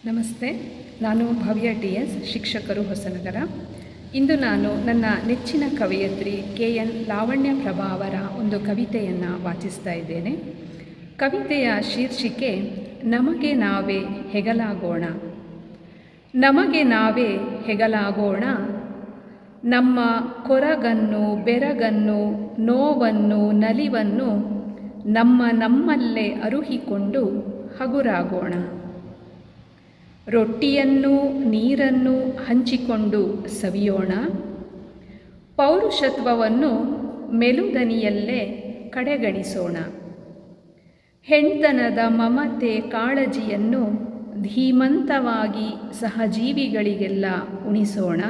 ನಮಸ್ತೆ. ನಾನು ಭವ್ಯ TS, ಶಿಕ್ಷಕರು, ಹೊಸನಗರ. ಇಂದು ನಾನು ನನ್ನ ನೆಚ್ಚಿನ ಕವಯತ್ರಿ KN ಲಾವಣ್ಯ ಪ್ರಭಾ ಅವರ ಒಂದು ಕವಿತೆಯನ್ನು ವಾಚಿಸ್ತಾ ಇದ್ದೇನೆ. ಕವಿತೆಯ ಶೀರ್ಷಿಕೆ ನಮಗೆ ನಾವೇ ಹೆಗಲಾಗೋಣ. ನಮಗೆ ನಾವೇ ಹೆಗಲಾಗೋಣ, ನಮ್ಮ ಕೊರಗನ್ನು, ಬೆರಗನ್ನು, ನೋವನ್ನು, ನಲಿವನ್ನು ನಮ್ಮಲ್ಲೇ ಅರುಹಿಕೊಂಡು ಹಗುರಾಗೋಣ. ರೊಟ್ಟಿಯನ್ನು ನೀರನ್ನು ಹಂಚಿಕೊಂಡು ಸವಿಯೋಣ. ಪೌರುಷತ್ವವನ್ನು ಮೆಲುದನಿಯಲ್ಲೇ ಕಡೆಗಣಿಸೋಣ. ಹೆಣ್ತನದ ಮಮತೆ ಕಾಳಜಿಯನ್ನು ಧೀಮಂತವಾಗಿ ಸಹಜೀವಿಗಳಿಗೆಲ್ಲ ಉಣಿಸೋಣ.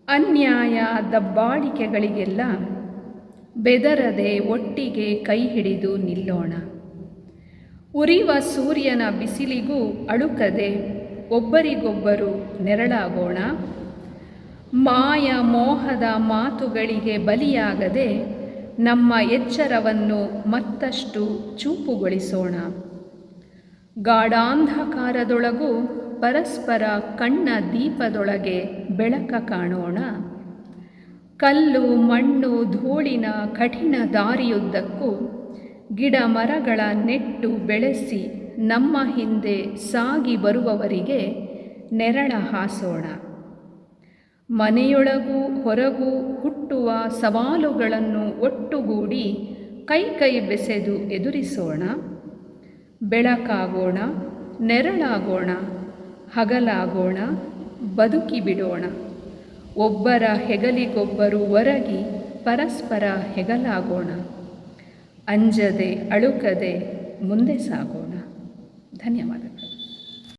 ಅನ್ಯಾಯ ದಬ್ಬಾಳಿಕೆಗಳಿಗೆಲ್ಲ ಬೆದರದೆ ಒಟ್ಟಿಗೆ ಕೈ ಹಿಡಿದು ನಿಲ್ಲೋಣ. ಉರಿವ ಸೂರ್ಯನ ಬಿಸಿಲಿಗೂ ಅಳುಕದೆ ಒಬ್ಬರಿಗೊಬ್ಬರು ನೆರಳಾಗೋಣ. ಮಾಯ ಮೋಹದ ಮಾತುಗಳಿಗೆ ಬಲಿಯಾಗದೆ ನಮ್ಮ ಎಚ್ಚರವನ್ನು ಮತ್ತಷ್ಟು ಚೂಪುಗೊಳಿಸೋಣ. ಗಾಢಾಂಧಕಾರದೊಳಗೂ ಪರಸ್ಪರ ಕಣ್ಣ ದೀಪದೊಳಗೆ ಬೆಳಕ ಕಾಣೋಣ. ಕಲ್ಲು ಮಣ್ಣು ಧೂಳಿನ ಕಠಿಣ ದಾರಿಯುದ್ದಕ್ಕೂ ಗಿಡ ಮರಗಳ ನೆಟ್ಟು ಬೆಳೆಸಿ ನಮ್ಮ ಹಿಂದೆ ಸಾಗಿ ಬರುವವರಿಗೆ ನೆರಳ ಹಾಸೋಣ. ಮನೆಯೊಳಗೂ ಹೊರಗೂ ಹುಟ್ಟುವ ಸವಾಲುಗಳನ್ನು ಒಟ್ಟುಗೂಡಿ ಕೈ ಬೆಸೆದು ಎದುರಿಸೋಣ. ಬೆಳಕಾಗೋಣ, ನೆರಳಾಗೋಣ, ಹಗಲಾಗೋಣ, ಬದುಕಿ ಬಿಡೋಣ. ಒಬ್ಬರ ಹೆಗಲಿಗೊಬ್ಬರು ಒರಗಿ ಪರಸ್ಪರ ಹೆಗಲಾಗೋಣ. ಅಂಜದೆ ಅಳುಕದೆ ಮುಂದೆ ಸಾಗೋಣ. ಧನ್ಯವಾದಗಳು.